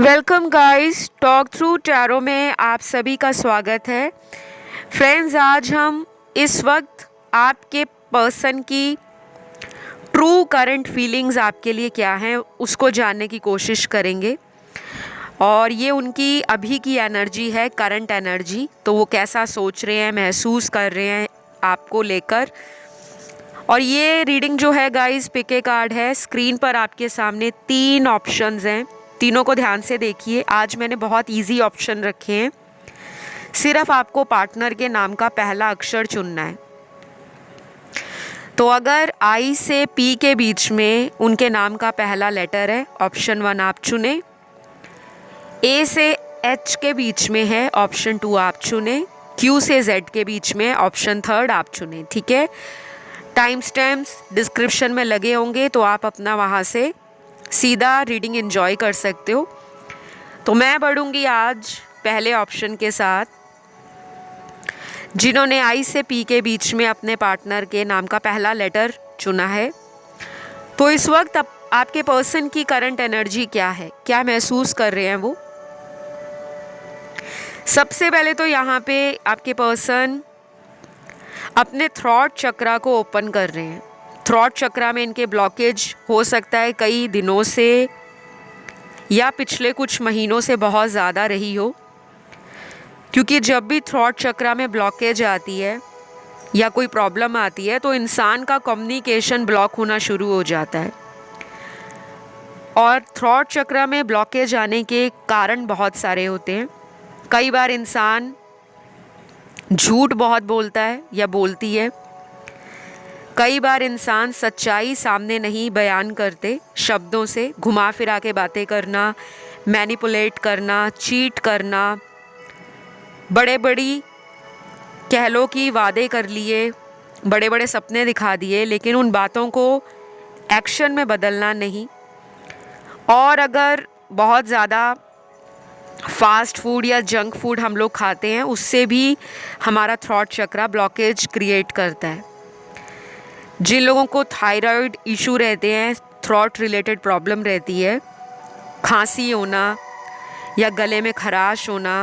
Welcome guys, talk through tarot में आप सभी का स्वागत है। फ्रेंड्स, आज हम इस वक्त आपके पर्सन की ट्रू करंट फीलिंग्स आपके लिए क्या हैं उसको जानने की कोशिश करेंगे। और ये उनकी अभी की एनर्जी है, करंट एनर्जी। तो वो कैसा सोच रहे हैं, महसूस कर रहे हैं आपको लेकर। और ये रीडिंग जो है गाइस, पिक ए कार्ड है। स्क्रीन पर आपके सामने 3 ऑप्शंस हैं, तीनों को ध्यान से देखिए। आज मैंने बहुत इजी ऑप्शन रखे हैं। सिर्फ आपको पार्टनर के नाम का पहला अक्षर चुनना है। तो अगर आई से पी के बीच में उनके नाम का पहला लेटर है, ऑप्शन 1 आप चुने। ए से एच के बीच में है, ऑप्शन 2 आप चुने। क्यू से जेड के बीच में, ऑप्शन 3 आप चुने। ठीक है, टाइम स्टैम्प्स डिस्क्रिप्शन में लगे होंगे, तो आप अपना वहाँ से सीधा रीडिंग एंजॉय कर सकते हो। तो मैं बढ़ूंगी आज पहले ऑप्शन के साथ, जिन्होंने आई से पी के बीच में अपने पार्टनर के नाम का पहला लेटर चुना है। तो इस वक्त आपके पर्सन की करंट एनर्जी क्या है, क्या महसूस कर रहे हैं वो। सबसे पहले तो यहाँ पे आपके पर्सन अपने थ्रॉट चक्रा को ओपन कर रहे हैं। थ्रॉट चक्रा में इनके ब्लॉकेज हो सकता है कई दिनों से या पिछले कुछ महीनों से बहुत ज़्यादा रही हो, क्योंकि जब भी थ्रॉट चक्रा में ब्लॉकेज आती है या कोई प्रॉब्लम आती है तो इंसान का कम्युनिकेशन ब्लॉक होना शुरू हो जाता है। और थ्रॉट चक्रा में ब्लॉकेज आने के कारण बहुत सारे होते हैं। कई बार इंसान झूठ बहुत बोलता है या बोलती है। कई बार इंसान सच्चाई सामने नहीं बयान करते, शब्दों से घुमा फिरा के बातें करना, मैनिपुलेट करना, चीट करना, बड़े बड़ी कह लो कि वादे कर लिए, बड़े बड़े सपने दिखा दिए, लेकिन उन बातों को एक्शन में बदलना नहीं। और अगर बहुत ज़्यादा फास्ट फूड या जंक फूड हम लोग खाते हैं, उससे भी हमारा थ्रॉट चक्रा ब्लॉकेज क्रिएट करता है। जिन लोगों को थायराइड इशू रहते हैं, थ्रॉट रिलेटेड प्रॉब्लम रहती है, खांसी होना या गले में खराश होना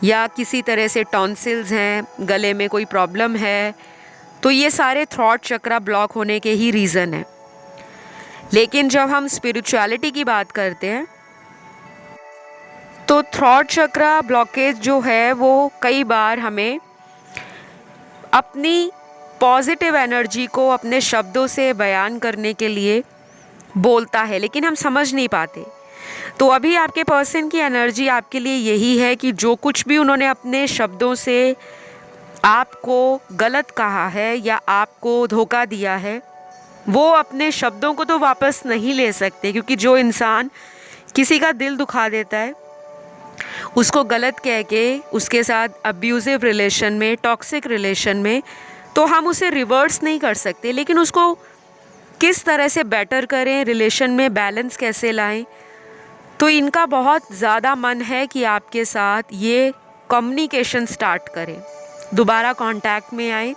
या किसी तरह से टॉन्सिल्स हैं, गले में कोई प्रॉब्लम है, तो ये सारे थ्रॉट चक्रा ब्लॉक होने के ही रीज़न है। लेकिन जब हम स्पिरिचुअलिटी की बात करते हैं तो थ्रॉट चक्रा ब्लॉकेज जो है वो कई बार हमें अपनी पॉजिटिव एनर्जी को अपने शब्दों से बयान करने के लिए बोलता है, लेकिन हम समझ नहीं पाते। तो अभी आपके पर्सन की एनर्जी आपके लिए यही है कि जो कुछ भी उन्होंने अपने शब्दों से आपको गलत कहा है या आपको धोखा दिया है, वो अपने शब्दों को तो वापस नहीं ले सकते, क्योंकि जो इंसान किसी का दिल दुखा देता है, उसको गलत कह के उसके साथ अब्यूजिव रिलेशन में, टॉक्सिक रिलेशन में, तो हम उसे रिवर्स नहीं कर सकते, लेकिन उसको किस तरह से बेटर करें, रिलेशन में बैलेंस कैसे लाएं। तो इनका बहुत ज़्यादा मन है कि आपके साथ ये कम्युनिकेशन स्टार्ट करें, दोबारा कांटेक्ट में आए।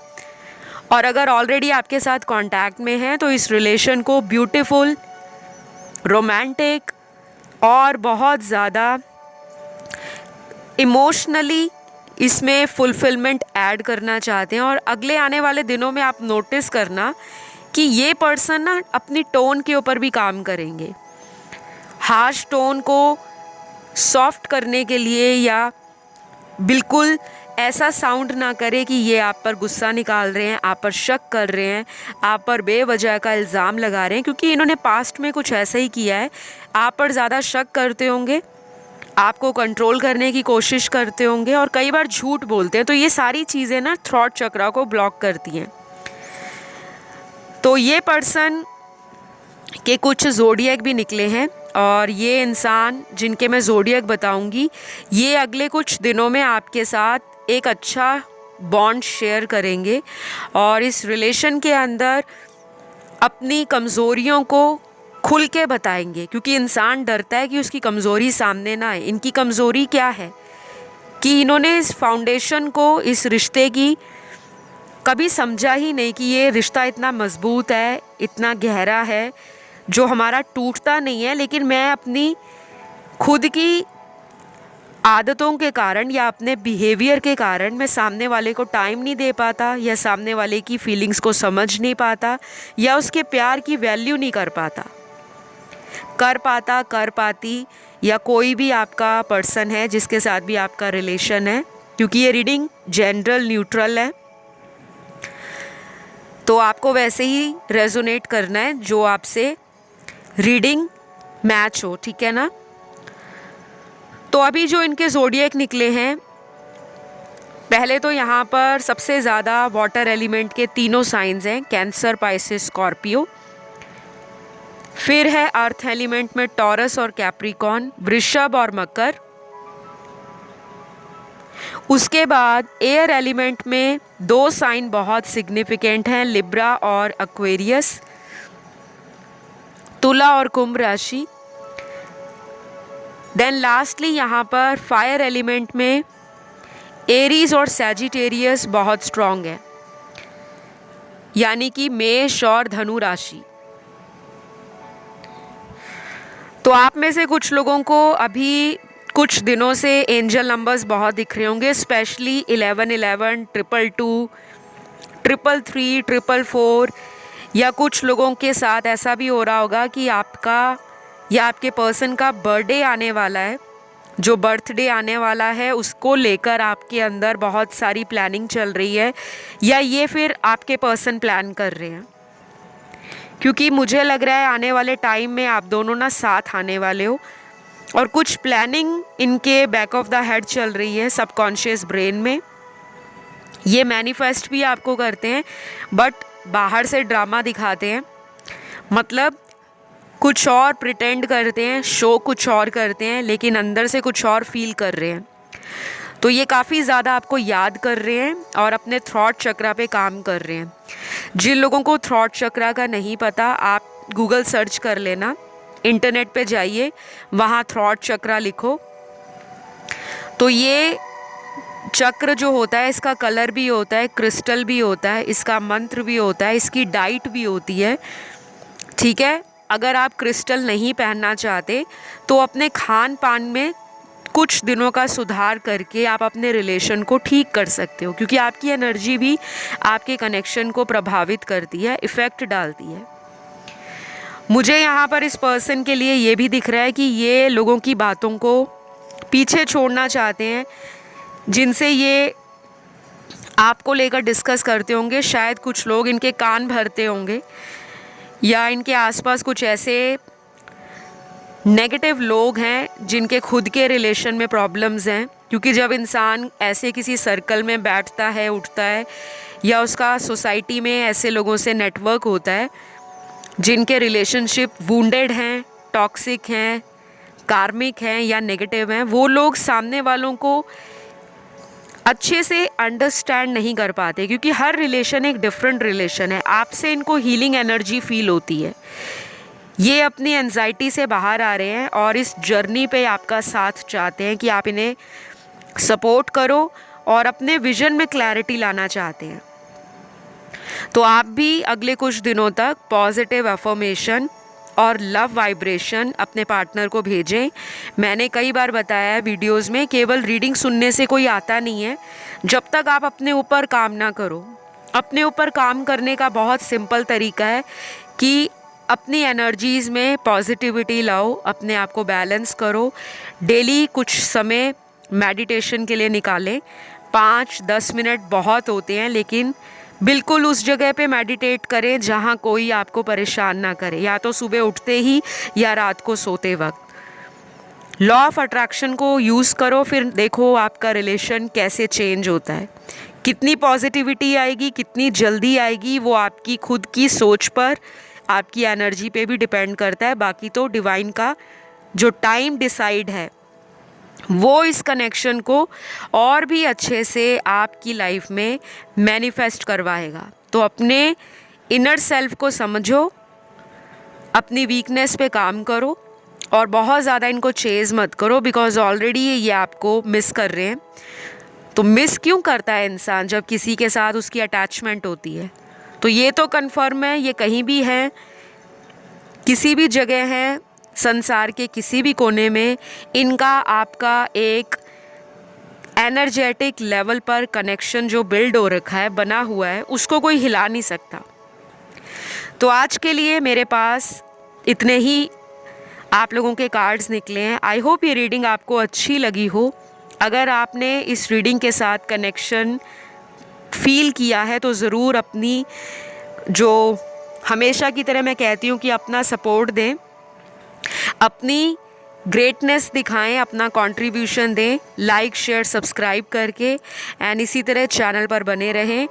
और अगर ऑलरेडी आपके साथ कांटेक्ट में है तो इस रिलेशन को ब्यूटीफुल, रोमांटिक और बहुत ज़्यादा इमोशनली इसमें फुलफिलमेंट ऐड करना चाहते हैं। और अगले आने वाले दिनों में आप नोटिस करना कि ये पर्सन ना अपनी टोन के ऊपर भी काम करेंगे। हार्श टोन को सॉफ्ट करने के लिए, या बिल्कुल ऐसा साउंड ना करे कि ये आप पर गुस्सा निकाल रहे हैं, आप पर शक कर रहे हैं, आप पर बेवजह का इल्ज़ाम लगा रहे हैं, क्योंकि इन्होंने पास्ट में कुछ ऐसा ही किया है। आप पर ज़्यादा शक करते होंगे, आपको कंट्रोल करने की कोशिश करते होंगे और कई बार झूठ बोलते हैं। तो ये सारी चीज़ें ना थ्रॉट चक्रा को ब्लॉक करती हैं। तो ये पर्सन के कुछ ज़ोडिएक भी निकले हैं, और ये इंसान जिनके मैं ज़ोडिएक बताऊंगी, ये अगले कुछ दिनों में आपके साथ एक अच्छा बॉन्ड शेयर करेंगे और इस रिलेशन के अंदर अपनी कमज़ोरियों को खुल के बताएंगे, क्योंकि इंसान डरता है कि उसकी कमज़ोरी सामने ना आए। इनकी कमज़ोरी क्या है कि इन्होंने इस फाउंडेशन को, इस रिश्ते की कभी समझा ही नहीं कि ये रिश्ता इतना मजबूत है, इतना गहरा है, जो हमारा टूटता नहीं है, लेकिन मैं अपनी खुद की आदतों के कारण या अपने बिहेवियर के कारण मैं सामने वाले को टाइम नहीं दे पाता, या सामने वाले की फीलिंग्स को समझ नहीं पाता, या उसके प्यार की वैल्यू नहीं कर पाती, या कोई भी आपका पर्सन है जिसके साथ भी आपका रिलेशन है, क्योंकि ये रीडिंग जनरल न्यूट्रल है, तो आपको वैसे ही रेजोनेट करना है जो आपसे रीडिंग मैच हो, ठीक है ना। तो अभी जो इनके ज़ोडिएक निकले हैं, पहले तो यहाँ पर सबसे ज़्यादा वाटर एलिमेंट के तीनों साइंस हैं, कैंसर, पाइसेस, स्कॉर्पियो। फिर है अर्थ एलिमेंट में टॉरस और कैप्रिकॉन, वृषभ और मकर। उसके बाद एयर एलिमेंट में 2 साइन बहुत सिग्निफिकेंट हैं, लिब्रा और एक्वेरियस, तुला और कुंभ राशि। देन लास्टली यहाँ पर फायर एलिमेंट में एरीज और सैजिटेरियस बहुत स्ट्रॉन्ग है, यानी कि मेष और धनु राशि। तो आप में से कुछ लोगों को अभी कुछ दिनों से एंजल नंबर्स बहुत दिख रहे होंगे, स्पेशली 1111, 222, 333, 444, या कुछ लोगों के साथ ऐसा भी हो रहा होगा कि आपका या आपके पर्सन का बर्थडे आने वाला है, जो बर्थडे आने वाला है उसको लेकर आपके अंदर बहुत सारी प्लानिंग चल रही है, या ये फिर आपके पर्सन प्लान कर रहे हैं, क्योंकि मुझे लग रहा है आने वाले टाइम में आप दोनों ना साथ आने वाले हो, और कुछ प्लानिंग इनके बैक ऑफ द हेड चल रही है, सबकॉन्शियस ब्रेन में। ये मैनिफेस्ट भी आपको करते हैं, बट बाहर से ड्रामा दिखाते हैं, मतलब कुछ और प्रिटेंड करते हैं, शो कुछ और करते हैं, लेकिन अंदर से कुछ और फील कर रहे हैं। तो ये काफ़ी ज़्यादा आपको याद कर रहे हैं और अपने थ्रॉट चक्रा पे काम कर रहे हैं। जिन लोगों को थ्रॉट चक्रा का नहीं पता, आप गूगल सर्च कर लेना, इंटरनेट पे जाइए, वहाँ थ्रॉट चक्रा लिखो। तो ये चक्र जो होता है, इसका कलर भी होता है, क्रिस्टल भी होता है, इसका मंत्र भी होता है, इसकी डाइट भी होती है, ठीक है। अगर आप क्रिस्टल नहीं पहनना चाहते तो अपने खान पान में कुछ दिनों का सुधार करके आप अपने रिलेशन को ठीक कर सकते हो, क्योंकि आपकी एनर्जी भी आपके कनेक्शन को प्रभावित करती है, इफ़ेक्ट डालती है। मुझे यहाँ पर इस पर्सन के लिए ये भी दिख रहा है कि ये लोगों की बातों को पीछे छोड़ना चाहते हैं, जिनसे ये आपको लेकर डिस्कस करते होंगे। शायद कुछ लोग इनके कान भरते होंगे, या इनके आसपास कुछ ऐसे नेगेटिव लोग हैं जिनके खुद के रिलेशन में प्रॉब्लम्स हैं, क्योंकि जब इंसान ऐसे किसी सर्कल में बैठता है, उठता है, या उसका सोसाइटी में ऐसे लोगों से नेटवर्क होता है जिनके रिलेशनशिप वुंडेड हैं, टॉक्सिक हैं, कार्मिक हैं या नेगेटिव हैं, वो लोग सामने वालों को अच्छे से अंडरस्टैंड नहीं कर पाते, क्योंकि हर रिलेशन एक डिफरेंट रिलेशन है। आपसे इनको हीलिंग एनर्जी फील होती है, ये अपनी एंजाइटी से बाहर आ रहे हैं और इस जर्नी पे आपका साथ चाहते हैं कि आप इन्हें सपोर्ट करो और अपने विजन में क्लैरिटी लाना चाहते हैं। तो आप भी अगले कुछ दिनों तक पॉजिटिव अफर्मेशन और लव वाइब्रेशन अपने पार्टनर को भेजें। मैंने कई बार बताया है वीडियोस में, केवल रीडिंग सुनने से कोई आता नहीं है जब तक आप अपने ऊपर काम ना करो। अपने ऊपर काम करने का बहुत सिंपल तरीका है कि अपनी एनर्जीज़ में पॉजिटिविटी लाओ, अपने आप को बैलेंस करो, डेली कुछ समय मेडिटेशन के लिए निकालें। 5-10 मिनट बहुत होते हैं, लेकिन बिल्कुल उस जगह पे मेडिटेट करें जहाँ कोई आपको परेशान ना करे, या तो सुबह उठते ही या रात को सोते वक्त। लॉ ऑफ अट्रैक्शन को यूज़ करो, फिर देखो आपका रिलेशन कैसे चेंज होता है, कितनी पॉजिटिविटी आएगी, कितनी जल्दी आएगी, वो आपकी खुद की सोच पर, आपकी एनर्जी पे भी डिपेंड करता है। बाकी तो डिवाइन का जो टाइम डिसाइड है वो इस कनेक्शन को और भी अच्छे से आपकी लाइफ में मैनिफेस्ट करवाएगा। तो अपने इनर सेल्फ को समझो, अपनी वीकनेस पे काम करो और बहुत ज़्यादा इनको चेज़ मत करो, बिकॉज ऑलरेडी ये आपको मिस कर रहे हैं। तो मिस क्यों करता है इंसान जब किसी के साथ उसकी अटैचमेंट होती है? तो ये तो कन्फर्म है, ये कहीं भी है, किसी भी जगह है, संसार के किसी भी कोने में इनका आपका एक एनर्जेटिक लेवल पर कनेक्शन जो बिल्ड हो रखा है, बना हुआ है, उसको कोई हिला नहीं सकता। तो आज के लिए मेरे पास इतने ही आप लोगों के कार्ड्स निकले हैं। आई होप ये रीडिंग आपको अच्छी लगी हो। अगर आपने इस रीडिंग के साथ कनेक्शन फील किया है तो ज़रूर अपनी, जो हमेशा की तरह मैं कहती हूँ कि अपना सपोर्ट दें, अपनी ग्रेटनेस दिखाएं, अपना कंट्रीब्यूशन दें, लाइक शेयर सब्सक्राइब करके, एंड इसी तरह चैनल पर बने रहें।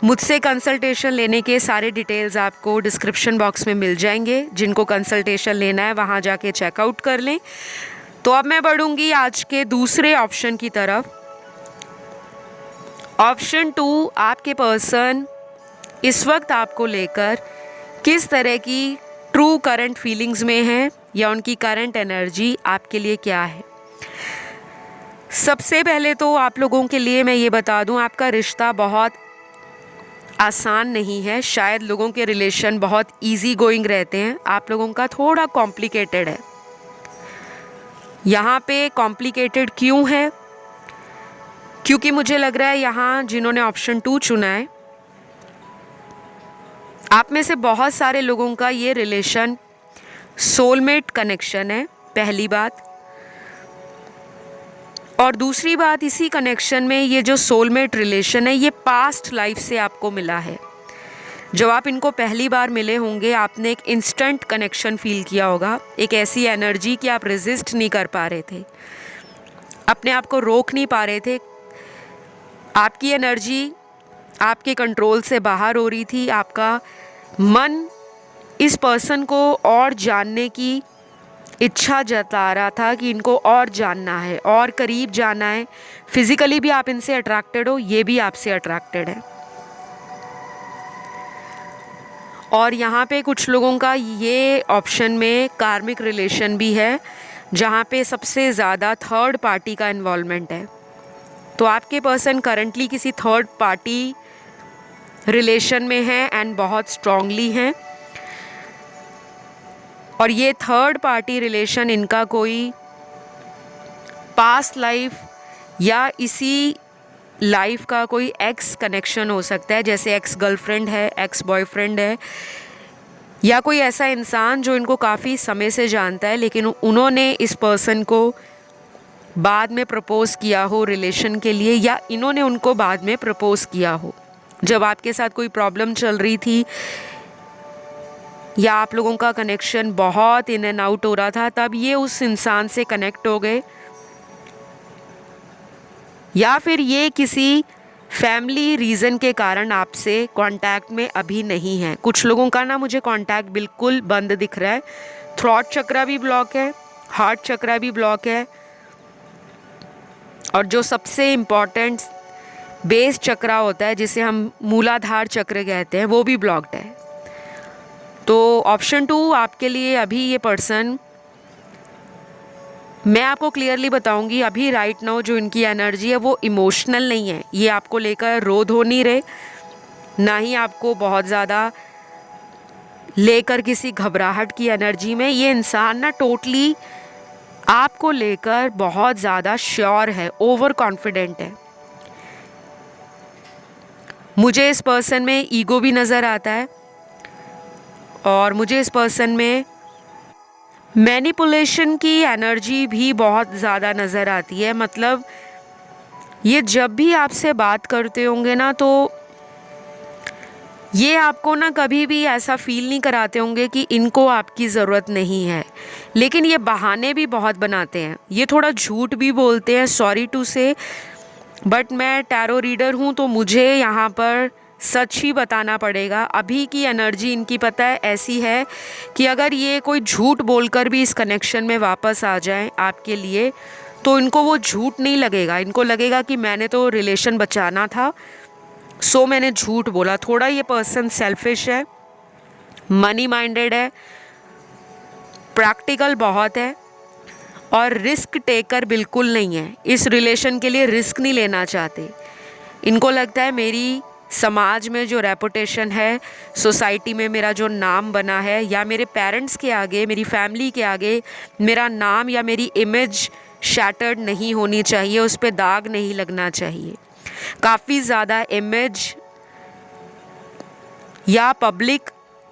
मुझसे कंसल्टेशन लेने के सारे डिटेल्स आपको डिस्क्रिप्शन बॉक्स में मिल जाएंगे। जिनको कंसल्टेशन लेना है वहाँ जाके चेकआउट कर लें। तो अब मैं बढ़ूँगी आज के दूसरे ऑप्शन की तरफ। ऑप्शन 2, आपके पर्सन इस वक्त आपको लेकर किस तरह की ट्रू करंट फीलिंग्स में है, या उनकी करंट एनर्जी आपके लिए क्या है। सबसे पहले तो आप लोगों के लिए मैं ये बता दूं, आपका रिश्ता बहुत आसान नहीं है। शायद लोगों के रिलेशन बहुत इजी गोइंग रहते हैं, आप लोगों का थोड़ा कॉम्प्लिकेटेड है। यहाँ पे कॉम्प्लिकेटेड क्यों है? क्योंकि मुझे लग रहा है यहाँ जिन्होंने ऑप्शन 2 चुना है, आप में से बहुत सारे लोगों का ये रिलेशन सोलमेट कनेक्शन है, पहली बात। और दूसरी बात, इसी कनेक्शन में ये जो सोलमेट रिलेशन है, ये पास्ट लाइफ से आपको मिला है। जब आप इनको पहली बार मिले होंगे, आपने एक इंस्टेंट कनेक्शन फील किया होगा, एक ऐसी एनर्जी कि आप रेजिस्ट नहीं कर पा रहे थे, अपने आप को रोक नहीं पा रहे थे। आपकी एनर्जी आपके कंट्रोल से बाहर हो रही थी। आपका मन इस पर्सन को और जानने की इच्छा जता रहा था कि इनको और जानना है, और करीब जाना है। फिजिकली भी आप इनसे अट्रैक्टेड हो, ये भी आपसे अट्रैक्टेड है। और यहाँ पे कुछ लोगों का ये ऑप्शन में कार्मिक रिलेशन भी है, जहाँ पे सबसे ज़्यादा थर्ड पार्टी का इन्वॉल्वमेंट है। तो आपके पर्सन करंटली किसी थर्ड पार्टी रिलेशन में है एंड बहुत स्ट्रांगली हैं। और ये थर्ड पार्टी रिलेशन इनका कोई पास्ट लाइफ या इसी लाइफ का कोई एक्स कनेक्शन हो सकता है, जैसे एक्स गर्लफ्रेंड है, एक्स बॉयफ्रेंड है, या कोई ऐसा इंसान जो इनको काफ़ी समय से जानता है, लेकिन उन्होंने इस पर्सन को बाद में प्रपोज़ किया हो रिलेशन के लिए, या इन्होंने उनको बाद में प्रपोज़ किया हो। जब आपके साथ कोई प्रॉब्लम चल रही थी या आप लोगों का कनेक्शन बहुत इन एंड आउट हो रहा था, तब ये उस इंसान से कनेक्ट हो गए। या फिर ये किसी फैमिली रीज़न के कारण आपसे कांटेक्ट में अभी नहीं है। कुछ लोगों का ना मुझे कांटेक्ट बिल्कुल बंद दिख रहा है। थ्रॉट चक्रा भी ब्लॉक है, हार्ट चक्रा भी ब्लॉक है, और जो सबसे इम्पॉर्टेंट बेस चक्रा होता है, जिसे हम मूलाधार चक्र कहते हैं, वो भी ब्लॉक्ड है। तो ऑप्शन 2 आपके लिए अभी ये पर्सन, मैं आपको क्लियरली बताऊंगी, अभी राइट नाउ जो इनकी एनर्जी है वो इमोशनल नहीं है। ये आपको लेकर रोध हो नहीं रहे, ना ही आपको बहुत ज़्यादा लेकर किसी घबराहट की एनर्जी में। ये इंसान ना टोटली आपको लेकर बहुत ज़्यादा श्योर है, ओवर कॉन्फिडेंट है। मुझे इस पर्सन में ईगो भी नज़र आता है, और मुझे इस पर्सन में मैनिपुलेशन की एनर्जी भी बहुत ज़्यादा नज़र आती है। मतलब ये जब भी आपसे बात करते होंगे ना, तो ये आपको ना कभी भी ऐसा फील नहीं कराते होंगे कि इनको आपकी ज़रूरत नहीं है, लेकिन ये बहाने भी बहुत बनाते हैं। ये थोड़ा झूठ भी बोलते हैं, सॉरी टू से, बट मैं टैरो रीडर हूँ तो मुझे यहाँ पर सच ही बताना पड़ेगा। अभी की एनर्जी इनकी पता है ऐसी है कि अगर ये कोई झूठ बोलकर भी इस कनेक्शन में वापस आ जाएं आपके लिए, तो इनको वो झूठ नहीं लगेगा। इनको लगेगा कि मैंने तो रिलेशन बचाना था, सो मैंने झूठ बोला। थोड़ा ये पर्सन सेल्फिश है, मनी माइंडेड है, प्रैक्टिकल बहुत है, और रिस्क टेकर बिल्कुल नहीं है। इस रिलेशन के लिए रिस्क नहीं लेना चाहते। इनको लगता है मेरी समाज में जो रेपुटेशन है, सोसाइटी में मेरा जो नाम बना है, या मेरे पेरेंट्स के आगे, मेरी फैमिली के आगे मेरा नाम या मेरी इमेज शैटर्ड नहीं होनी चाहिए, उस पर दाग नहीं लगना चाहिए। काफ़ी ज़्यादा इमेज या पब्लिक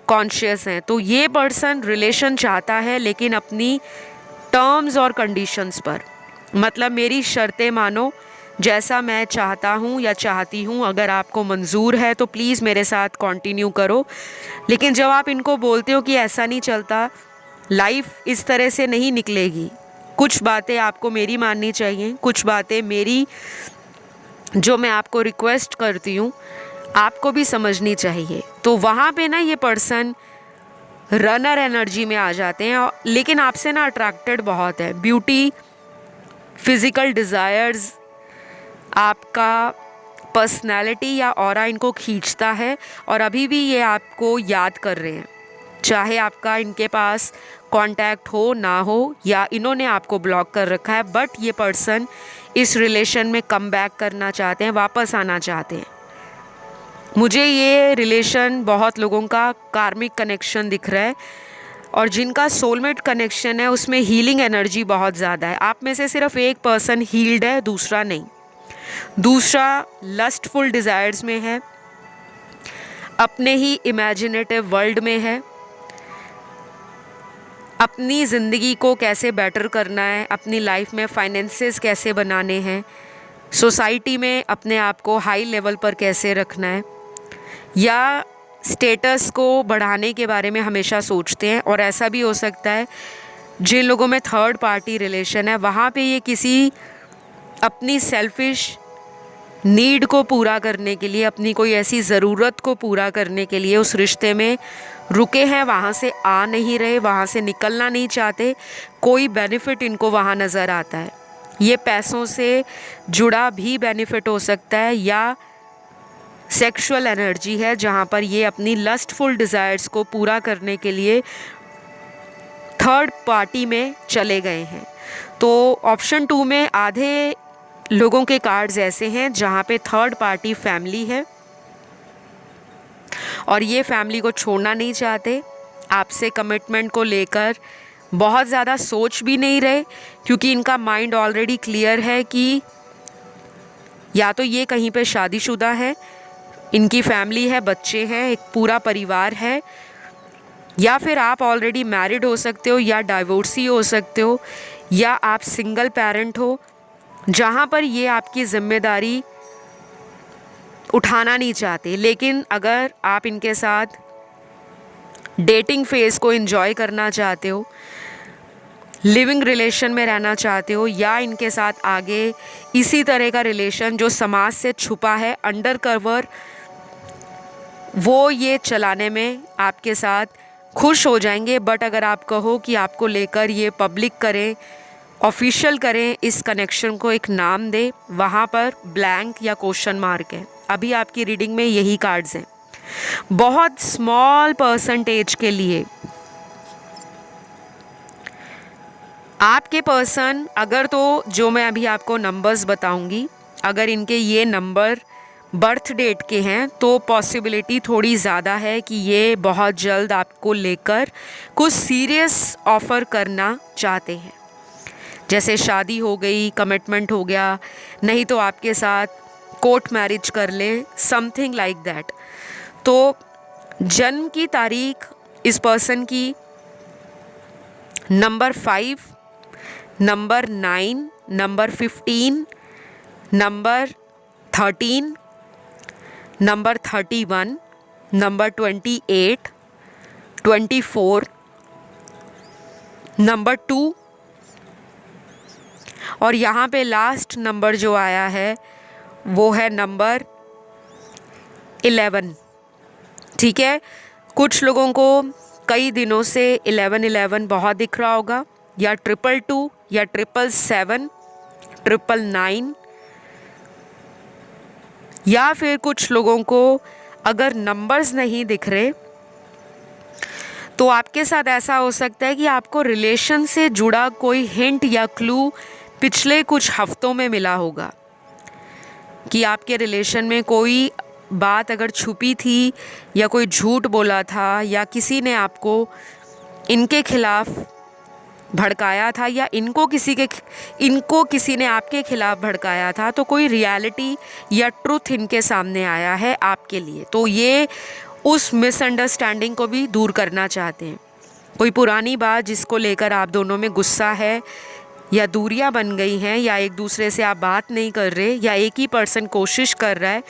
कॉन्शियस हैं, तो ये पर्सन रिलेशन चाहता है लेकिन अपनी टर्म्स और कंडीशंस पर, मतलब मेरी शर्तें मानो, जैसा मैं चाहता हूँ या चाहती हूँ, अगर आपको मंजूर है तो प्लीज़ मेरे साथ कंटिन्यू करो। लेकिन जब आप इनको बोलते हो कि ऐसा नहीं चलता, लाइफ इस तरह से नहीं निकलेगी, कुछ बातें आपको मेरी माननी चाहिए, कुछ बातें मेरी जो मैं आपको रिक्वेस्ट करती हूँ आपको भी समझनी चाहिए, तो वहाँ पे ना ये पर्सन रनर एनर्जी में आ जाते हैं। लेकिन आपसे ना अट्रैक्टेड बहुत है, ब्यूटी, फिज़िकल डिज़ायर्स, आपका पर्सनैलिटी या ऑरा इनको खींचता है, और अभी भी ये आपको याद कर रहे हैं, चाहे आपका इनके पास कांटेक्ट हो ना हो, या इन्होंने आपको ब्लॉक कर रखा है, बट ये पर्सन इस रिलेशन में कम बैक करना चाहते हैं, वापस आना चाहते हैं। मुझे ये रिलेशन बहुत लोगों का कार्मिक कनेक्शन दिख रहा है, और जिनका सोलमेट कनेक्शन है उसमें हीलिंग एनर्जी बहुत ज़्यादा है। आप में से सिर्फ एक पर्सन हील्ड है, दूसरा नहीं। दूसरा लस्टफुल डिज़ायर्स में है, अपने ही इमेजिनेटिव वर्ल्ड में है, अपनी ज़िंदगी को कैसे बेटर करना है, अपनी लाइफ में फाइनेंसेस कैसे बनाने हैं, सोसाइटी में अपने आप को हाई लेवल पर कैसे रखना है, या स्टेटस को बढ़ाने के बारे में हमेशा सोचते हैं। और ऐसा भी हो सकता है जिन लोगों में थर्ड पार्टी रिलेशन है, वहाँ पे ये किसी अपनी सेल्फिश नीड को पूरा करने के लिए, अपनी कोई ऐसी ज़रूरत को पूरा करने के लिए उस रिश्ते में रुके हैं, वहाँ से आ नहीं रहे, वहाँ से निकलना नहीं चाहते, कोई बेनिफिट इनको वहाँ नज़र आता है। ये पैसों से जुड़ा भी बेनिफिट हो सकता है, या सेक्सुअल एनर्जी है जहाँ पर ये अपनी लस्टफुल डिज़ायर्स को पूरा करने के लिए थर्ड पार्टी में चले गए हैं। तो ऑप्शन 2 में आधे लोगों के कार्ड्स ऐसे हैं जहाँ पे थर्ड पार्टी फैमिली है, और ये फैमिली को छोड़ना नहीं चाहते, आपसे कमिटमेंट को लेकर बहुत ज़्यादा सोच भी नहीं रहे, क्योंकि इनका माइंड ऑलरेडी क्लियर है कि या तो ये कहीं पे शादीशुदा है, इनकी फैमिली है, बच्चे हैं, एक पूरा परिवार है, या फिर आप ऑलरेडी मैरिड हो सकते हो या डाइवोर्सी हो सकते हो, या आप सिंगल पेरेंट हो, जहाँ पर ये आपकी ज़िम्मेदारी उठाना नहीं चाहते। लेकिन अगर आप इनके साथ डेटिंग फेज़ को एंजॉय करना चाहते हो, लिविंग रिलेशन में रहना चाहते हो, या इनके साथ आगे इसी तरह का रिलेशन जो समाज से छुपा है, अंडर कवर, वो ये चलाने में आपके साथ खुश हो जाएंगे। बट अगर आप कहो कि आपको लेकर ये पब्लिक करें, ऑफिशियल करें, इस कनेक्शन को एक नाम दे, वहाँ पर ब्लैंक या क्वेश्चन मार्क है। अभी आपकी रीडिंग में यही कार्ड्स हैं। बहुत स्मॉल परसेंटेज के लिए आपके पर्सन, अगर तो जो मैं अभी आपको नंबर्स बताऊंगी, अगर इनके ये नंबर बर्थ डेट के हैं तो पॉसिबिलिटी थोड़ी ज़्यादा है कि ये बहुत जल्द आपको लेकर कुछ सीरियस ऑफ़र करना चाहते हैं, जैसे शादी हो गई, कमिटमेंट हो गया, नहीं तो आपके साथ कोर्ट मैरिज कर ले, समथिंग लाइक दैट। तो जन्म की तारीख इस पर्सन की number 5, number 9, number 15, number 13, number 31, number 28, 24, number 2, और यहाँ पे लास्ट नंबर जो आया है वो है नंबर 11। ठीक है, कुछ लोगों को कई दिनों से 1111 बहुत दिख रहा होगा, या 222, या 777, 999, या फिर कुछ लोगों को अगर नंबर्स नहीं दिख रहे तो आपके साथ ऐसा हो सकता है कि आपको रिलेशन से जुड़ा कोई हिंट या क्लू पिछले कुछ हफ्तों में मिला होगा कि आपके रिलेशन में कोई बात अगर छुपी थी या कोई झूठ बोला था या किसी ने आपको इनके खिलाफ भड़काया था या इनको किसी ने आपके खिलाफ भड़काया था, तो कोई रियलिटी या ट्रुथ इनके सामने आया है आपके लिए, तो ये उस मिसअंडरस्टैंडिंग को भी दूर करना चाहते हैं। कोई पुरानी बात जिसको लेकर आप दोनों में गुस्सा है या दूरियां बन गई हैं या एक दूसरे से आप बात नहीं कर रहे या एक ही पर्सन कोशिश कर रहा है,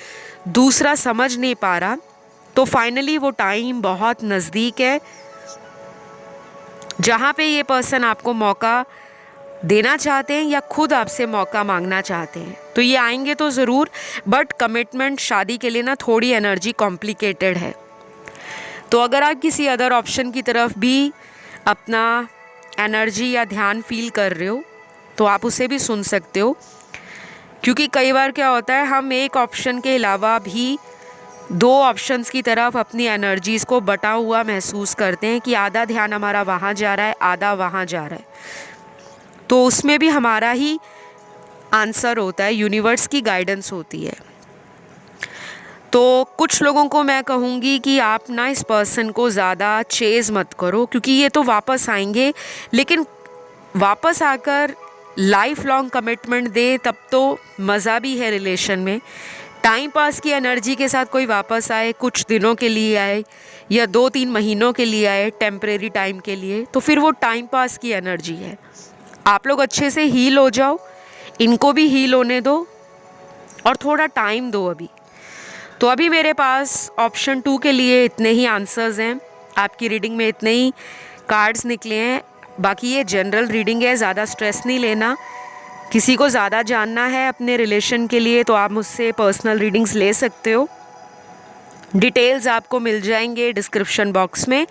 दूसरा समझ नहीं पा रहा, तो फाइनली वो टाइम बहुत नज़दीक है जहाँ पे ये पर्सन आपको मौका देना चाहते हैं या खुद आपसे मौका मांगना चाहते हैं। तो ये आएंगे तो ज़रूर, बट कमिटमेंट शादी के लिए ना थोड़ी एनर्जी कॉम्प्लिकेटेड है। तो अगर आप किसी अदर ऑप्शन की तरफ भी अपना एनर्जी या ध्यान फील कर रहे हो तो आप उसे भी सुन सकते हो, क्योंकि कई बार क्या होता है हम एक ऑप्शन के अलावा भी दो ऑप्शंस की तरफ अपनी एनर्जीज़ को बटा हुआ महसूस करते हैं कि आधा ध्यान हमारा वहाँ जा रहा है, आधा वहाँ जा रहा है, तो उसमें भी हमारा ही आंसर होता है, यूनिवर्स की गाइडेंस होती है। तो कुछ लोगों को मैं कहूँगी कि आप ना इस पर्सन को ज़्यादा चेज़ मत करो, क्योंकि ये तो वापस आएंगे, लेकिन वापस आकर लाइफ लॉन्ग कमिटमेंट दे तब तो मज़ा भी है रिलेशन में। टाइम पास की एनर्जी के साथ कोई वापस आए, कुछ दिनों के लिए आए या 2-3 महीनों के लिए आए, टेम्परेरी टाइम के लिए, तो फिर वो टाइम पास की एनर्जी है। आप लोग अच्छे से हील हो जाओ, इनको भी हील होने दो और थोड़ा टाइम दो अभी। तो अभी मेरे पास ऑप्शन 2 के लिए इतने ही आंसर्स हैं, आपकी रीडिंग में इतने ही कार्ड्स निकले हैं। बाकी ये जनरल रीडिंग है, ज़्यादा स्ट्रेस नहीं लेना। किसी को ज़्यादा जानना है अपने रिलेशन के लिए तो आप मुझसे पर्सनल रीडिंग्स ले सकते हो, डिटेल्स आपको मिल जाएंगे डिस्क्रिप्शन बॉक्स में।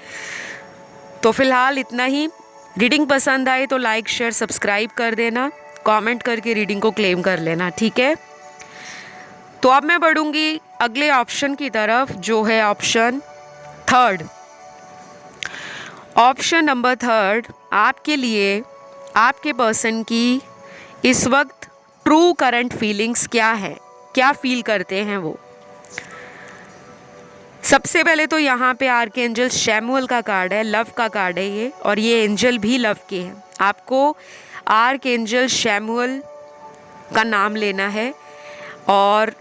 तो फ़िलहाल इतना ही। रीडिंग पसंद आए तो लाइक शेयर सब्सक्राइब कर देना, कमेंट करके रीडिंग को क्लेम कर लेना, ठीक है। तो अब मैं बढ़ूँगी अगले ऑप्शन की तरफ, जो है ऑप्शन 3। ऑप्शन नंबर 3 आपके लिए आपके पर्सन की इस वक्त ट्रू करंट फीलिंग्स क्या है, क्या फील करते हैं वो। सबसे पहले तो यहाँ पे आर्कएंजल शैमुअल का कार्ड है, लव का कार्ड है ये, और ये एंजल भी लव के हैं। आपको आर्कएंजल शैमुअल का नाम लेना है, और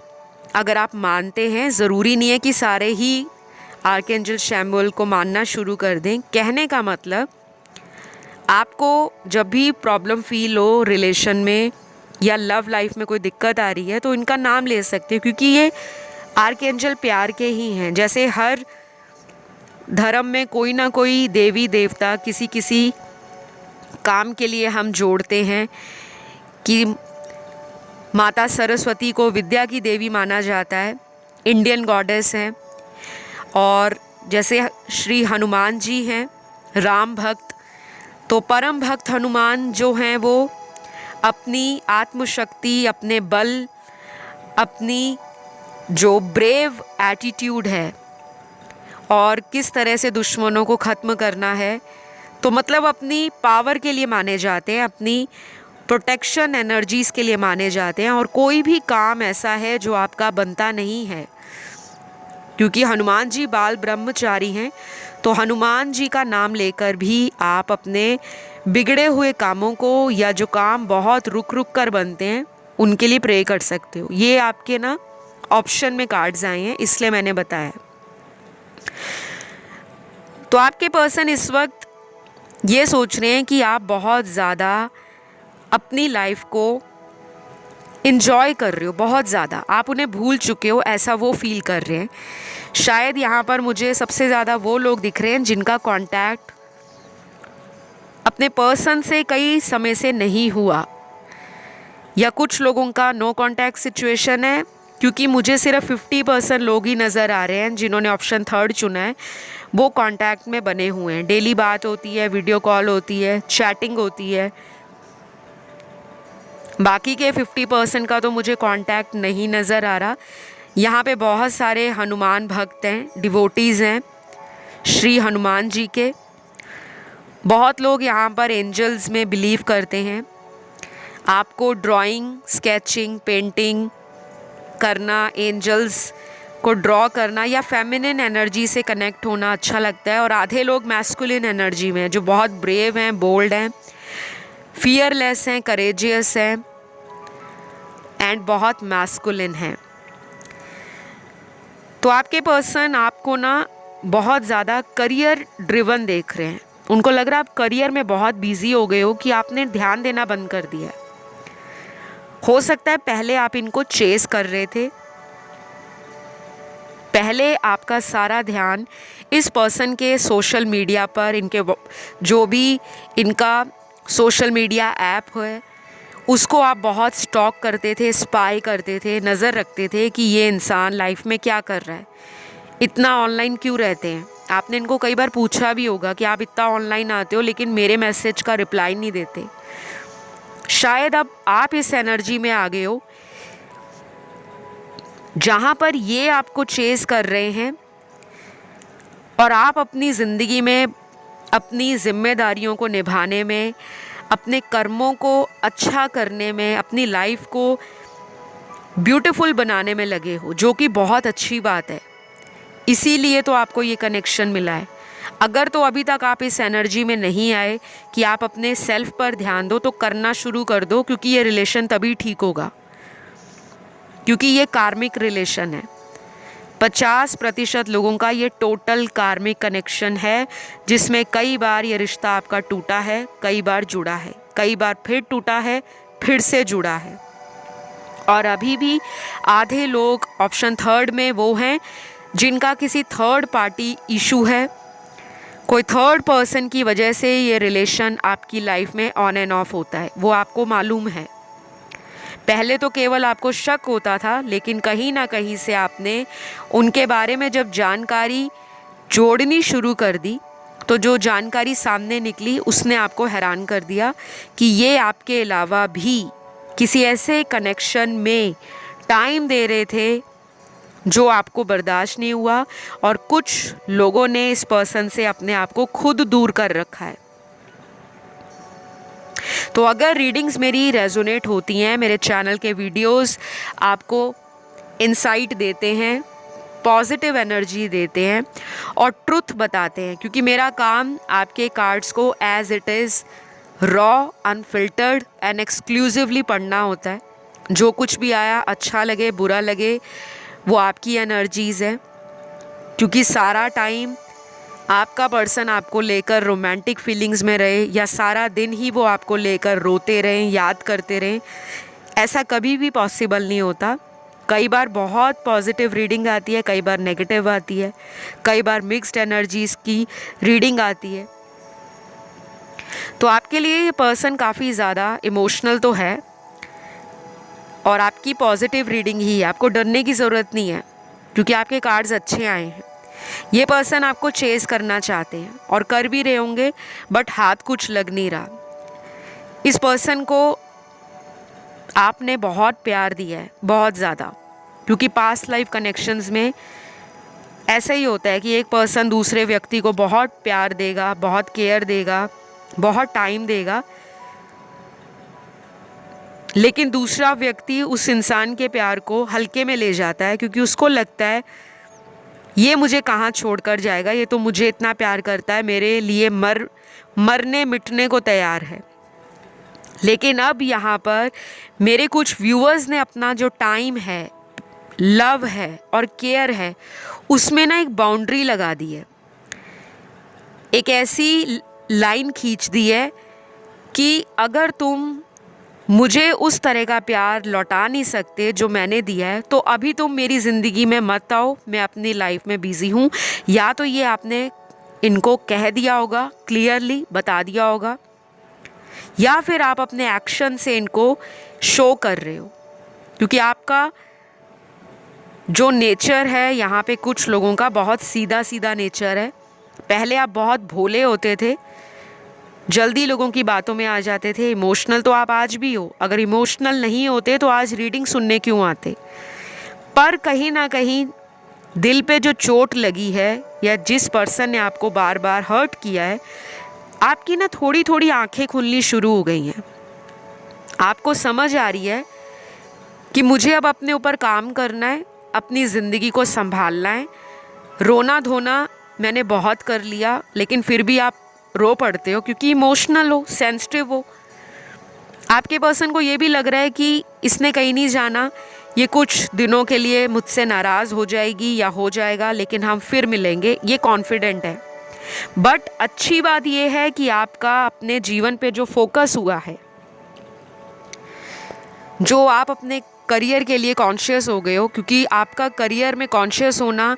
अगर आप मानते हैं, ज़रूरी नहीं है कि सारे ही आर्कएंजल शैमुअल को मानना शुरू कर दें। कहने का मतलब, आपको जब भी प्रॉब्लम फील हो रिलेशन में या लव लाइफ में कोई दिक्कत आ रही है तो इनका नाम ले सकते हैं, क्योंकि ये आर्कएंजल प्यार के ही हैं। जैसे हर धर्म में कोई ना कोई देवी देवता किसी किसी काम के लिए हम जोड़ते हैं, कि माता सरस्वती को विद्या की देवी माना जाता है, इंडियन गॉडेस हैं। और जैसे श्री हनुमान जी हैं राम भक्त, तो परम भक्त हनुमान जो हैं वो अपनी आत्मशक्ति, अपने बल, अपनी जो ब्रेव एटीट्यूड है और किस तरह से दुश्मनों को ख़त्म करना है, तो मतलब अपनी पावर के लिए माने जाते हैं, अपनी प्रोटेक्शन एनर्जीज़ के लिए माने जाते हैं। और कोई भी काम ऐसा है जो आपका बनता नहीं है, क्योंकि हनुमान जी बाल ब्रह्मचारी हैं, तो हनुमान जी का नाम लेकर भी आप अपने बिगड़े हुए कामों को या जो काम बहुत रुक रुक कर बनते हैं उनके लिए प्रे कर सकते हो। ये आपके ना ऑप्शन में कार्ड्स आए हैं, इसलिए मैंने बताया। तो आपके पर्सन इस वक्त ये सोच रहे हैं कि आप बहुत ज़्यादा अपनी लाइफ को इन्जॉय कर रहे हो, बहुत ज़्यादा आप उन्हें भूल चुके हो, ऐसा वो फील कर रहे हैं। शायद यहाँ पर मुझे सबसे ज़्यादा वो लोग दिख रहे हैं जिनका कांटेक्ट अपने पर्सन से कई समय से नहीं हुआ, या कुछ लोगों का नो कांटेक्ट सिचुएशन है, क्योंकि मुझे सिर्फ 50% लोग ही नज़र आ रहे हैं जिन्होंने ऑप्शन 3 चुना है, वो कांटेक्ट में बने हुए हैं। डेली बात होती है, वीडियो कॉल होती है, चैटिंग होती है। बाकी के 50% का तो मुझे कांटेक्ट नहीं नज़र आ रहा। यहाँ पे बहुत सारे हनुमान भक्त हैं, डिवोटीज़ हैं श्री हनुमान जी के। बहुत लोग यहाँ पर एंजल्स में बिलीव करते हैं। आपको ड्राइंग, स्केचिंग, पेंटिंग करना, एंजल्स को ड्रॉ करना या फेमिनिन एनर्जी से कनेक्ट होना अच्छा लगता है, और आधे लोग मैस्कुलिन एनर्जी में जो बहुत ब्रेव हैं, बोल्ड हैं, फियरलेस हैं, करेजियस हैं एंड बहुत मैस्कुलिन हैं। तो आपके पर्सन आपको ना बहुत ज़्यादा करियर ड्रिवन देख रहे हैं। उनको लग रहा है आप करियर में बहुत बिजी हो गए हो कि आपने ध्यान देना बंद कर दिया है। हो सकता है पहले आप इनको चेस कर रहे थे, पहले आपका सारा ध्यान इस पर्सन के सोशल मीडिया पर, इनके जो भी इनका सोशल मीडिया ऐप है उसको आप बहुत स्टॉक करते थे, स्पाई करते थे, नज़र रखते थे कि ये इंसान लाइफ में क्या कर रहा है, इतना ऑनलाइन क्यों रहते हैं। आपने इनको कई बार पूछा भी होगा कि आप इतना ऑनलाइन आते हो लेकिन मेरे मैसेज का रिप्लाई नहीं देते। शायद अब आप इस एनर्जी में आ गए हो जहाँ पर ये आपको चेस कर रहे हैं और आप अपनी ज़िंदगी में अपनी जिम्मेदारियों को निभाने में, अपने कर्मों को अच्छा करने में, अपनी लाइफ को ब्यूटीफुल बनाने में लगे हो, जो कि बहुत अच्छी बात है। इसीलिए तो आपको ये कनेक्शन मिला है। अगर तो अभी तक आप इस एनर्जी में नहीं आए कि आप अपने सेल्फ पर ध्यान दो, तो करना शुरू कर दो, क्योंकि ये रिलेशन तभी ठीक होगा, क्योंकि ये कार्मिक रिलेशन है। 50% लोगों का ये टोटल कार्मिक कनेक्शन है, जिसमें कई बार ये रिश्ता आपका टूटा है, कई बार जुड़ा है, कई बार फिर टूटा है, फिर से जुड़ा है। और अभी भी आधे लोग ऑप्शन थर्ड में वो हैं जिनका किसी थर्ड पार्टी इशू है, कोई थर्ड पर्सन की वजह से ये रिलेशन आपकी लाइफ में ऑन एंड ऑफ होता है। वो आपको मालूम है। पहले तो केवल आपको शक होता था, लेकिन कहीं ना कहीं से आपने उनके बारे में जब जानकारी जोड़नी शुरू कर दी, तो जो जानकारी सामने निकली उसने आपको हैरान कर दिया कि ये आपके अलावा भी किसी ऐसे कनेक्शन में टाइम दे रहे थे जो आपको बर्दाश्त नहीं हुआ, और कुछ लोगों ने इस पर्सन से अपने आप को खुद दूर कर रखा है। तो अगर रीडिंग्स मेरी रेजोनेट होती हैं, मेरे चैनल के वीडियोस आपको इंसाइट देते हैं, पॉजिटिव एनर्जी देते हैं और ट्रुथ बताते हैं, क्योंकि मेरा काम आपके कार्ड्स को as it is raw, unfiltered and exclusively पढ़ना होता है। जो कुछ भी आया, अच्छा लगे बुरा लगे, वो आपकी एनर्जीज़ है, क्योंकि सारा टाइम आपका पर्सन आपको लेकर रोमांटिक फीलिंग्स में रहे या सारा दिन ही वो आपको लेकर रोते रहें, याद करते रहें, ऐसा कभी भी पॉसिबल नहीं होता। कई बार बहुत पॉजिटिव रीडिंग आती है, कई बार नेगेटिव आती है, कई बार मिक्स्ड एनर्जीज़ की रीडिंग आती है। तो आपके लिए ये पर्सन काफ़ी ज़्यादा इमोशनल तो है और आपकी पॉजिटिव रीडिंग ही है। आपको डरने की ज़रूरत नहीं है, क्योंकि आपके कार्ड्स अच्छे आए हैं। ये पर्सन आपको चेस करना चाहते हैं और कर भी रहे होंगे, बट हाथ कुछ लग नहीं रहा। इस पर्सन को आपने बहुत प्यार दिया है, बहुत ज़्यादा, क्योंकि पास्ट लाइफ कनेक्शंस में ऐसा ही होता है कि एक पर्सन दूसरे व्यक्ति को बहुत प्यार देगा, बहुत केयर देगा, बहुत टाइम देगा, लेकिन दूसरा व्यक्ति उस इंसान के प्यार को हल्के में ले जाता है, क्योंकि उसको लगता है ये मुझे कहाँ छोड़कर जाएगा, ये तो मुझे इतना प्यार करता है, मेरे लिए मरने मिटने को तैयार है। लेकिन अब यहाँ पर मेरे कुछ व्यूअर्स ने अपना जो टाइम है, लव है और केयर है, उसमें ना एक बाउंड्री लगा दी है, एक ऐसी लाइन खींच दी है कि अगर तुम मुझे उस तरह का प्यार लौटा नहीं सकते जो मैंने दिया है, तो अभी तुम मेरी ज़िंदगी में मत आओ, मैं अपनी लाइफ में बिज़ी हूँ। या तो ये आपने इनको कह दिया होगा, क्लियरली बता दिया होगा, या फिर आप अपने एक्शन से इनको शो कर रहे हो, क्योंकि आपका जो नेचर है यहाँ पे कुछ लोगों का बहुत सीधा सीधा नेचर है। पहले आप बहुत भोले होते थे, जल्दी लोगों की बातों में आ जाते थे, इमोशनल तो आप आज भी हो। अगर इमोशनल नहीं होते तो आज रीडिंग सुनने क्यों आते। पर कहीं ना कहीं दिल पे जो चोट लगी है या जिस पर्सन ने आपको बार बार हर्ट किया है, आपकी ना थोड़ी थोड़ी आंखें खुलनी शुरू हो गई हैं। आपको समझ आ रही है कि मुझे अब अपने ऊपर काम करना है अपनी ज़िंदगी को संभालना है। रोना धोना मैंने बहुत कर लिया, लेकिन फिर भी आप रो पड़ते हो क्योंकि इमोशनल हो, सेंसिटिव हो। आपके पर्सन को ये भी लग रहा है कि इसने कहीं नहीं जाना, ये कुछ दिनों के लिए मुझसे नाराज़ हो जाएगी या हो जाएगा, लेकिन हम फिर मिलेंगे, ये कॉन्फिडेंट है। बट अच्छी बात ये है कि आपका अपने जीवन पे जो फोकस हुआ है, जो आप अपने करियर के लिए कॉन्शियस हो गए हो, क्योंकि आपका करियर में कॉन्शियस होना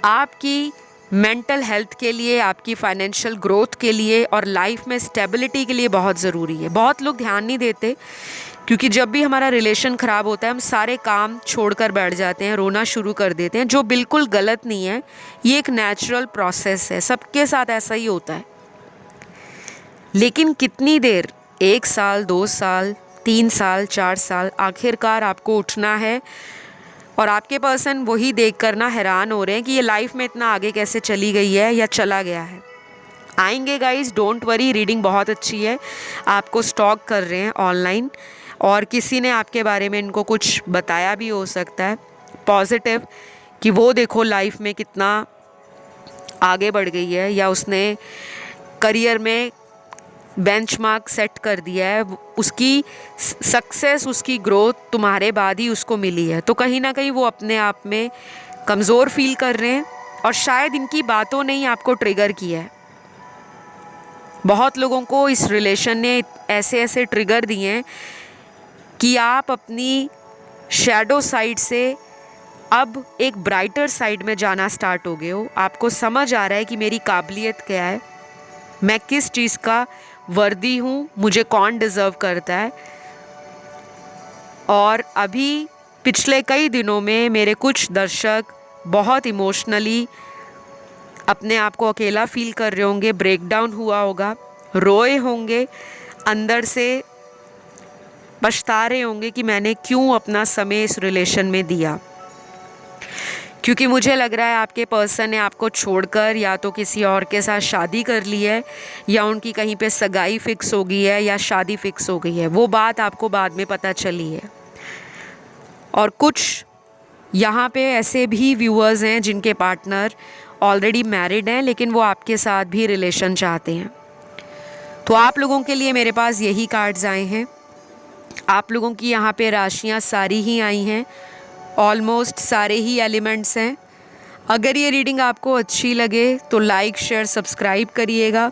आपकी मेंटल हेल्थ के लिए, आपकी फाइनेंशियल ग्रोथ के लिए और लाइफ में स्टेबिलिटी के लिए बहुत ज़रूरी है। बहुत लोग ध्यान नहीं देते, क्योंकि जब भी हमारा रिलेशन ख़राब होता है हम सारे काम छोड़कर बैठ जाते हैं, रोना शुरू कर देते हैं, जो बिल्कुल गलत नहीं है। ये एक नेचुरल प्रोसेस है, सबके साथ ऐसा ही होता है। लेकिन कितनी देर, 1 साल, 2 साल, 3 साल, 4 साल, आखिरकार आपको उठना है। और आपके पर्सन वही देख कर ना हैरान हो रहे हैं कि ये लाइफ में इतना आगे कैसे चली गई है या चला गया है। आएंगे गाइस, डोंट वरी, रीडिंग बहुत अच्छी है। आपको स्टॉक कर रहे हैं ऑनलाइन, और किसी ने आपके बारे में इनको कुछ बताया भी हो सकता है पॉजिटिव, कि वो देखो लाइफ में कितना आगे बढ़ गई है, या उसने करियर में बेंचमार्क सेट कर दिया है, उसकी सक्सेस, उसकी ग्रोथ तुम्हारे बाद ही उसको मिली है। तो कहीं ना कहीं वो अपने आप में कमज़ोर फील कर रहे हैं, और शायद इनकी बातों ने ही आपको ट्रिगर किया है। बहुत लोगों को इस रिलेशन ने ऐसे ऐसे ट्रिगर दिए हैं कि आप अपनी शैडो साइड से अब एक ब्राइटर साइड में जाना स्टार्ट हो गए हो। आपको समझ आ रहा है कि मेरी काबिलियत क्या है, मैं किस चीज़ का वर्दी हूँ, मुझे कौन डिज़र्व करता है। और अभी पिछले कई दिनों में मेरे कुछ दर्शक बहुत इमोशनली अपने आप को अकेला फील कर रहे होंगे, ब्रेकडाउन हुआ होगा, रोए होंगे, अंदर से पछता रहे होंगे कि मैंने क्यों अपना समय इस रिलेशन में दिया। क्योंकि मुझे लग रहा है आपके पर्सन ने आपको छोड़कर या तो किसी और के साथ शादी कर ली है, या उनकी कहीं पे सगाई फिक्स हो गई है, या शादी फिक्स हो गई है। वो बात आपको बाद में पता चली है। और कुछ यहाँ पे ऐसे भी व्यूअर्स हैं जिनके पार्टनर ऑलरेडी मैरिड हैं, लेकिन वो आपके साथ भी रिलेशन चाहते हैं। तो आप लोगों के लिए मेरे पास यही कार्ड्स आए हैं। आप लोगों की यहाँ पे राशियाँ सारी ही आई हैं, ऑलमोस्ट सारे ही एलिमेंट्स हैं। अगर ये रीडिंग आपको अच्छी लगे तो लाइक, शेयर, सब्सक्राइब करिएगा,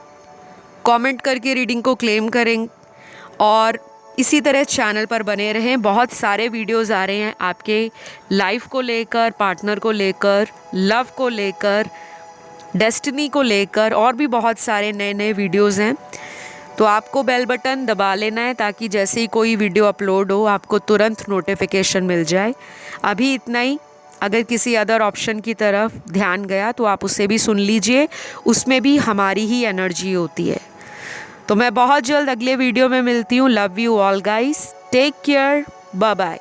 कमेंट करके रीडिंग को क्लेम करें, और इसी तरह चैनल पर बने रहें। बहुत सारे वीडियोस आ रहे हैं आपके लाइफ को लेकर, पार्टनर को लेकर, लव को लेकर, डेस्टिनी को लेकर, और भी बहुत सारे नए नए वीडियोस हैं। तो आपको बेल बटन दबा लेना है ताकि जैसे ही कोई वीडियो अपलोड हो आपको तुरंत नोटिफिकेशन मिल जाए। अभी इतना ही। अगर किसी अदर ऑप्शन की तरफ ध्यान गया तो आप उसे भी सुन लीजिए, उसमें भी हमारी ही एनर्जी होती है। तो मैं बहुत जल्द अगले वीडियो में मिलती हूँ। Love you all guys, take care, bye bye.